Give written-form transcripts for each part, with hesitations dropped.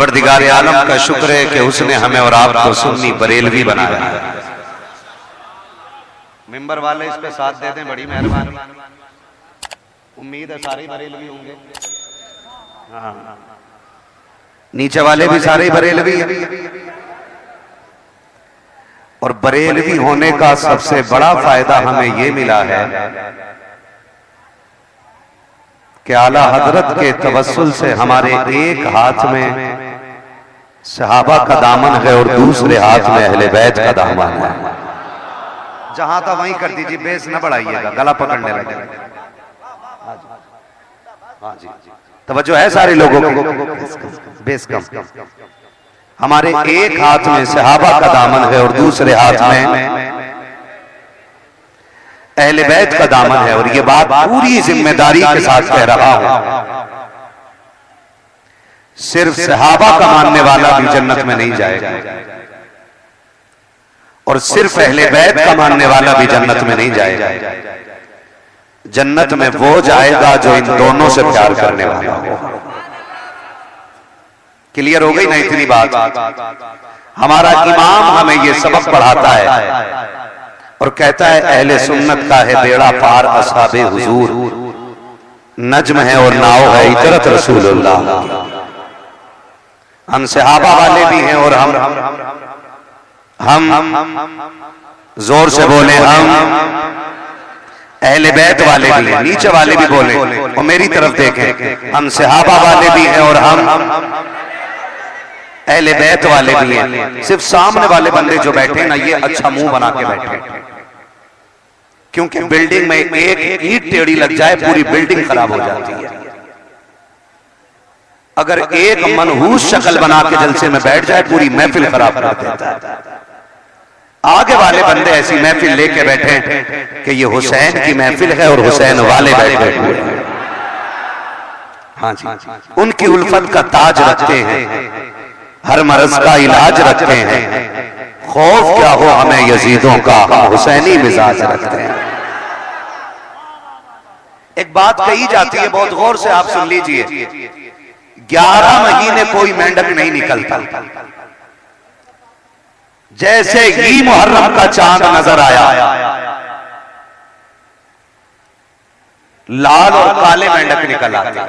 परवरदिगार आलम का शुक्र है कि उसने हमें और आपको सुन्नी बरेलवी बनाया है। मिंबर वाले इस पे साथ दे दें, बड़ी मेहरबानी। उम्मीद है सारे बरेलवी होंगे। हाँ, नीचे वाले भी सारे बरेलवी हैं। और बरेलवी होने का सबसे बड़ा फायदा हमें ये मिला है कि आला हजरत के तवस्सुल से हमारे एक हाथ में सहाबा का दामन है और दूसरे हाथ में अहले बैत का दामन है। जहां था वहीं कर दीजिए, बेस न बढ़ाइएगा, गला पकड़ने लगे। हाँ जी, तवज्जो है सारे लोगों को, बेस कम। हमारे एक हाथ में सहाबा का दामन है और दूसरे हाथ में अहले बैत का दामन है। और ये बात पूरी जिम्मेदारी के साथ कह रहा हूं, सिर्फ सहाबा का मानने वाला भी जन्नत में नहीं जाएगा और सिर्फ अहले बैत का मानने वाला भी जन्नत में नहीं जाएगा। जन्नत में वो जाएगा जो इन दोनों से प्यार करने वाला हो। क्लियर हो गई ना इतनी बात? हमारा इमाम हमें ये सबक पढ़ाता है और कहता है अहले सुन्नत का है बेड़ा पार असहाबे हुजूर, नज्म है और नाव है इतरत रसूलुल्लाह। हम सहाबा वाले भी हैं और हम जोर से बोले, हम अहले बैत वाले भी हैं। नीचे वाले भी बोले और मेरी तरफ देखें, हम सहाबा वाले भी हैं और हम अहले बैत वाले भी हैं। सिर्फ सामने वाले बंदे जो बैठे ना, ये अच्छा मुंह बना के बैठे, क्योंकि बिल्डिंग में एक ईंट टेढ़ी लग जाए पूरी बिल्डिंग खराब हो जाती है। अगर एक मनहूस शक्ल बना के जलसे में बैठ जाए पूरी महफिल खराब कर देता है। आगे वाले बंदे ऐसी महफिल लेके बैठे कि ये हुसैन की महफिल है और हुसैन वाले बैठे हुए हैं। हाँ जी, उनकी उल्फत का ताज रखते हैं, हर मर्ज का इलाज रखते हैं। खौफ क्या हो हमें यजीदों का, हम हुसैनी मिजाज रखते हैं। एक बात कही जाती है, बहुत गौर से आप सुन लीजिए। 11 महीने कोई मेंढक नहीं निकलता। जैसे ही मुहर्रम का चांद नजर आया, लाल और काले मेंढक निकल आते।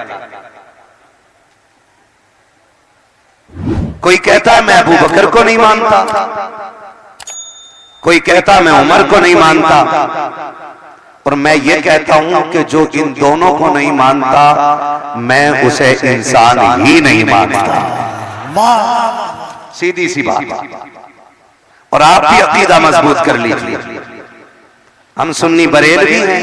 कोई कहता है मैं अबू बकर को नहीं मानता, कोई कहता मैं उमर को नहीं मानता, और मैं ये कहता हूं कि जो इन दोनों को नहीं मानता मैं उसे इंसान ही नहीं मानता। सीधी सी बात। और आप भी अकीदा मजबूत कर लीजिए। हम सुन्नी बरेलवी हैं।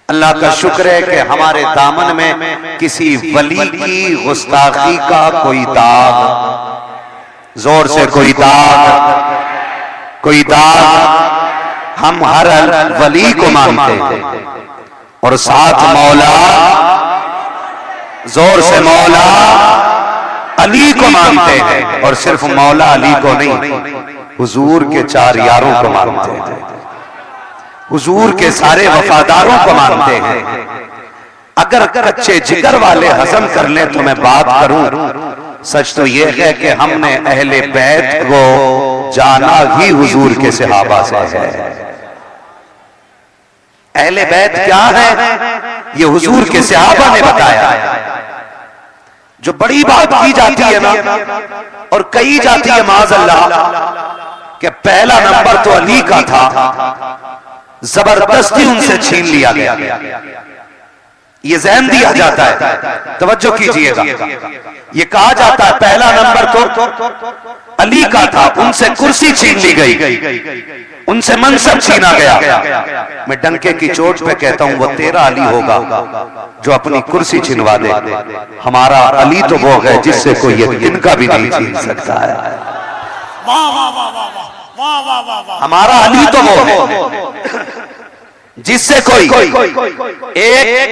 अल्लाह का शुक्र है कि हमारे दामन में किसी वली की गुस्ताखी का कोई दाग, जोर से कोई दाग, हम हर वली को मानते हैं और साथ मौला, जोर से मौला अली को मानते हैं। और सिर्फ मौला अली को नहीं, हुजूर के 4 यारों को मानते हैं, हुजूर के सारे वफादारों को मानते हैं। अगर कच्चे जिगर वाले हजम कर ले तो मैं बात करूं, सच तो यह है कि हमने अहले बैत को जाना ही हुजूर के सहाबा से है। अहले बैत क्या है ये हुजूर के सहाबा ने बताया। जो बड़ी बात की जाती है ना, और कही जाती है माज़अल्लाह कि पहला नंबर तो अली का था, जबरदस्ती उनसे छीन लिया गया, ये ज़हन दिया जाता है। तवज्जो कीजिएगा, ये कहा जाता है पहला नंबर तो अली का था, उनसे कुर्सी छीन ली गई, उनसे मनसब छीना गया। मैं डंके की चोट पे कहता हूं वो तेरा अली होगा जो अपनी कुर्सी छिनवा दे। हमारा अली तो वो है जिससे कोई ये तिनका भी नहीं छीन सकता है। हमारा अली तो वो है जिससे कोई एक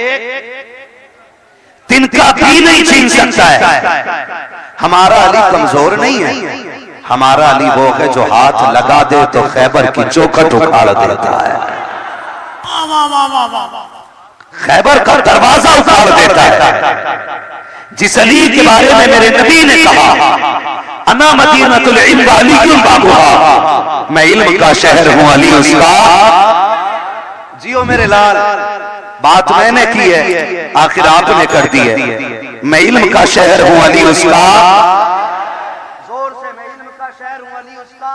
तिनका भी नहीं छीन सकता है। हमारा अली कमजोर नहीं है, हमारा अली वो है जो हाथ लगा दे तो खैबर की चौखट उखाड़ देता है, खैबर का दरवाजा उखाड़ देता है। जिस अली के बारे में मेरे नबी ने कहा अना मदीनतुल इल्म व अलीयुल बाबुहा, मैं इल्म का शहर हूं, अली उसका। जियो मेरे लाल, बात मैंने की है, आखिर आपने कर दी है। मैं इल्म का शहर हूं, अली उसका। जोर से, मैं इल्म का शहर हूं, अली उसका।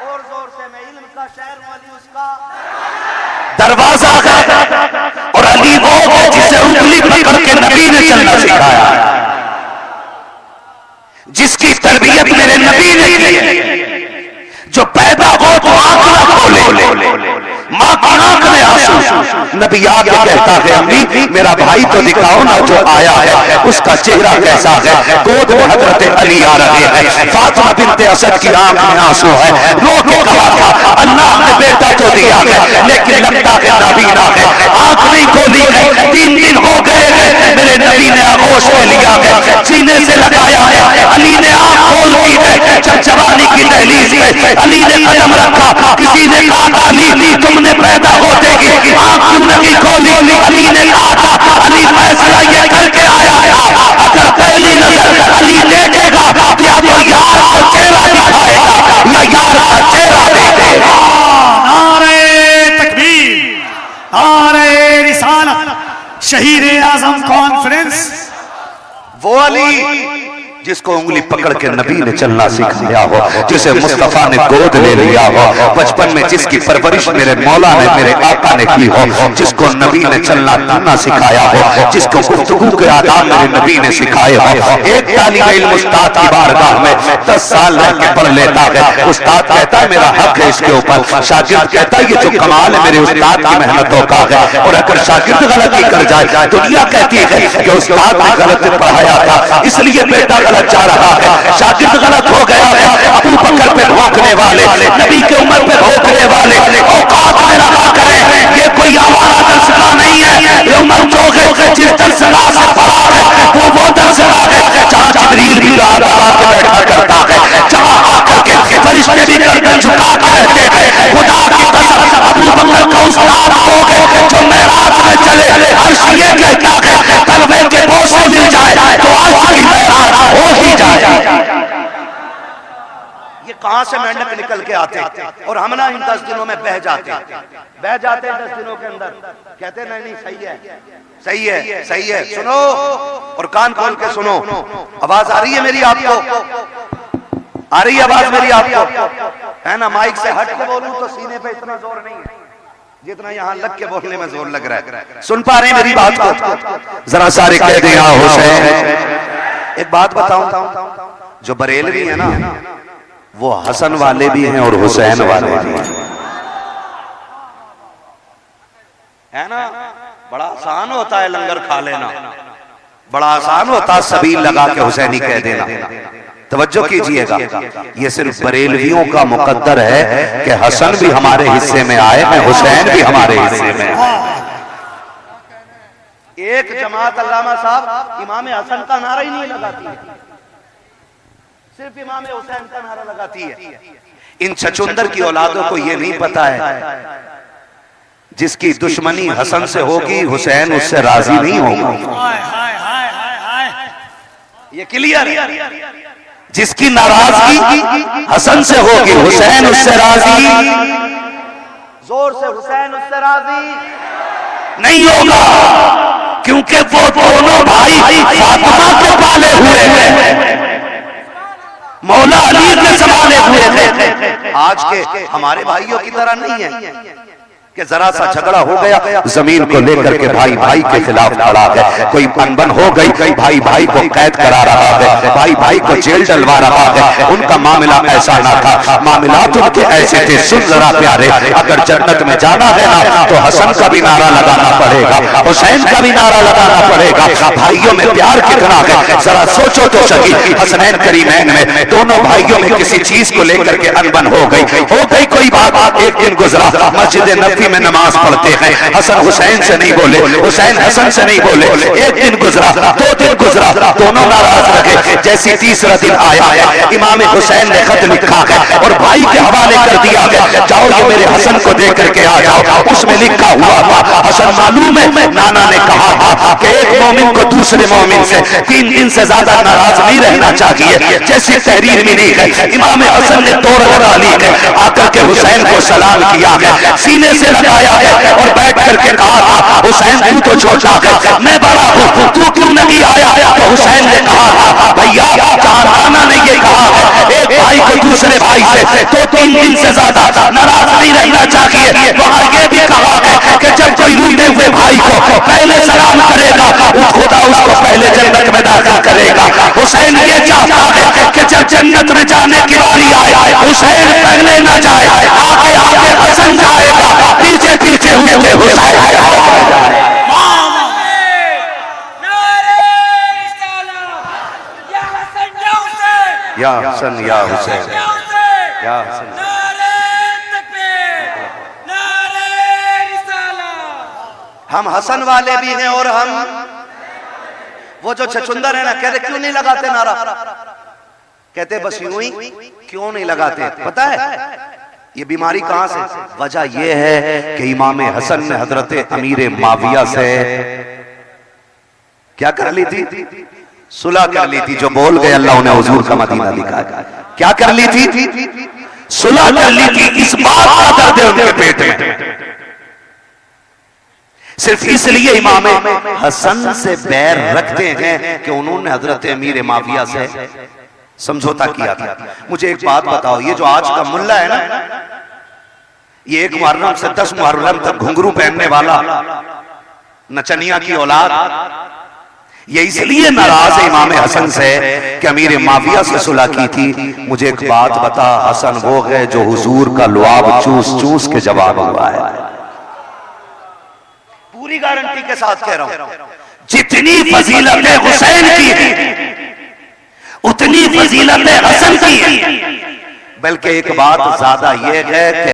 और जोर से, मैं इल्म का शहर हूं, अली उसका दरवाजा है। और अली वो है जिसे उंगली पकड़ के नबी ने चलना सिखाया, जिसकी तरबियत मेरे नबी ने की है, जो पैदा हो तो आंख ना खोले, मां की आंख में आंसू। नबी आके कहता है अम्मी मेरा भाई तो दिखाओ ना जो आया है उसका चेहरा कैसा है। गोद में हजरत अली आ रहे हैं, फातिमा बिनते असद की आंख में आंसू है। रो के कहा था अल्लाह ने बेटा तो दिया है लेकिन लगता है नाबीना है, आंख नहीं खोली है। 3 दिन हो गए हैं, मेरे नबी ने आगोश में लिया है, सीने से लगाया है, अली ने आंख खोल दी है। जब जवानी की दहलीज में अली ने कदम रखा, किसी ने कहा अली तुमने पैदा होते ही आंख क्यों नहीं खोली? अली ने कहा था अली फैसला ये करके आया था, अगर पहली नजर अली देखेगा क्या तो यार का चेहरा दिखाएगा या यार का चेहरा देखेगा। नारे तकबीर, नारे रिसालत, शहीद आजम कॉन्फ्रेंस। वो अली जिसको उंगली पकड़ के नबी ने चलना सिखाया हो, जिसे मुस्तफा ने गोद ले लिया हो, बचपन में जिसकी परवरिश मेरे मौला ने मेरे आका ने की हो, जिसको नबी ने चलना फिरना सिखाया हो, जिसको गुफ्तगू के आदाब मेरे नबी ने सिखाए हो। एक तालिब इल्म उस्ताद की बारगाह में 10 साल रह के पढ़ लेता है, उस्ताद कहता है मेरा हक है इसके ऊपर, शागिर्द कहता है ये जो कमाल है मेरे उस्ताद की मेहनतों का है। और अगर शागिर्द गलती कर जाए दुनिया कहती है कि उस्ताद ने गलत पढ़ाया था इसलिए बेटा गलत जा रहा है, शागिर्द गलत हो गया है। अबू बकर पे भौंकने वाले, नबी के उम्र पे भौंकने वाले औकात में रहा करें, ये कोई आवारा दरसगाह नहीं है। ये उमर चौक है, जिस दरसगाह से पढ़ा है वो दरसगाह है जहां जिब्रील भी रात आके बैठा करता है, जहां आकर के फरिश्ते भी गर्दन झुका के रहते हैं। खुदा की कसम अबू बकर का उस्ताद हो गए जो मेराज में चले, अर्श ये कहता है तलवे के बोझ मिल जाए तो अर्श की मेराज हो ही जाए। ये कहां से मेंढक निकल के आते और हम ना इन 10 दिनों में बह जाते 10 दिनों के अंदर। कहते नहीं सही है, सही है, सही है, सुनो और कान खोल के सुनो। आवाज आ रही है मेरी आपको? आ रही है आवाज मेरी आपको? है ना? माइक से हट के बोलूं तो सीने पे इतना जोर नहीं है जितना यहाँ लग के बोलने में जोर लग रहा है। सुन पा रहे हैं मेरी बात को? जरा सारे कह दे हुसैन। एक बात बताऊं, जो बरेलवी है ना वो हसन वाले भी हैं और हुसैन वाले भी हैं, है ना? बड़ा आसान होता है लंगर खा लेना, बड़ा आसान होता है सबील लगा के हुसैनी कह देना। तवज्जो कीजिएगा, ये सिर्फ बरेलवियों का मुकद्दर है कि हसन भी हमारे हिस्से में आए हैं, हुसैन भी हमारे हिस्से में आए। एक जमात अल्लामा साहब इमाम हसन का नारा ही नहीं लगाती है, सिर्फ इमाम हुसैन का नारा लगाती है। इन छछुंदर की औलादों को यह नहीं पता है जिसकी दुश्मनी हसन से होगी हुसैन उससे राजी नहीं होगा। ये क्लियर है? जिसकी नाराजगी हसन से होगी हुसैन उससे राजी, जोर से हुसैन उससे राजी नहीं होगा, क्योंकि वो दोनों भाई फातिमा के पाले हुए हैं, मौला अली के संभाले हुए थे। आज के हमारे भाइयों की तरह नहीं है कि जरा सा झगड़ा हो गया जमीन को लेकर के भाई भाई के खिलाफ खड़ा है, कोई अनबन हो गई भाई भाई को कैद करा रहा है, भाई भाई को जेल डलवा रहा है। उनका मामला ऐसा ना था, मामला उनके ऐसे थे। सुन जरा प्यारे, अगर जन्नत में जाना है ना तो हसन का भी नारा लगाना पड़ेगा, हुसैन का भी नारा लगाना पड़ेगा। भाइयों में प्यार कितना है जरा सोचो तो सही। हसनैन करीमैन में दोनों भाइयों में किसी चीज को लेकर के अनबन हो गई कोई बात। एक दिन गुजरा, मस्जिद नबी में नमाज पढ़ते हैं, हसन हुसैन से नहीं बोले, हुसैन हसन से नहीं बोले। एक दिन गुजरा, 2 दिन गुजरा, दोनों नाराज रहे। जैसी तीसरा दिन आया है, इमाम हुसैन ने खत लिखा है और भाई के हवाले कर दिया है, जाओ ये मेरे हसन को दे करके आ जाओ। उसमें लिखा हुआ था, हसन मालूम है नाना ने कहा था कि एक मोमिन को दूसरे मोमिन से 3 दिन से ज्यादा नाराज नहीं रहना चाहिए। जैसी तहरीर मिली है, इमाम हसन ने 2 रकात ली है, आकर के हुसैन को सलाम किया है, सीने से लगाया है और बैठ करके कहा था, हुसैन तू तो छोटा है, मैं बड़ा हूं, तू क्यों नहीं आया? तो हुसैन ने कहा था, भैया जहां नाना ने ये कहा है एक भाई को दूसरे भाई से 2-3 दिन से ज्यादा नाराज नहीं रहना चाहिए, वहां ये भी कहा है कि जब कोई रूठे हुए भाई को पहले सलाम करेगा, खुदा उसको पहले जन्नत में दाखिल करेगा। हुसैन ये चाहता है कि जब जन्नत में जाने की बारी आए, हुसैन पहले ना जाए, आगे आगे हसन जाएगा, पीछे पीछे हुए हुसैन। या हसन या हुसैन या हसन। हम हसन वाले भी हैं और हम वो जो छछुंदर है ना, कहते क्यों नहीं लगाते नारा? कहते बस यूं ही, क्यों नहीं लगाते? पता है ये बीमारी कहां से? वजह ये है कि इमाम हसन ने हजरत अमीर माविया से क्या कर ली थी? सुलह कर ली थी। जो बोल गए अल्लाह उन्हें हुजूर का मदीना दिखा। क्या कर ली थी? सुलह कर ली थी। इस बात का दर्द है उनके पेट में, सिर्फ इसलिए इमाम हसन से बैर रखते हैं कि उन्होंने हजरत अमीर माविया से समझौता किया था। मुझे एक बात बताओ, ये जो आज का मुल्ला है ना, ये 1 मुहर्रम से 10 मुहर्रम तक घुंघरू पहनने वाला नचनिया की औलाद, ये इसलिए नाराज है इमाम हसन से कि अमीर माविया से सुलह की थी। मुझे एक बात बता, हसन वो है जो हुजूर का लुआब चूस चूस के जवाब हुआ है। पूरी गारंटी के साथ कह रहा हूं, जितनी फजीलत हुसैन की उतनी फजीलत हसन की, बल्कि एक बात ज्यादा यह है कि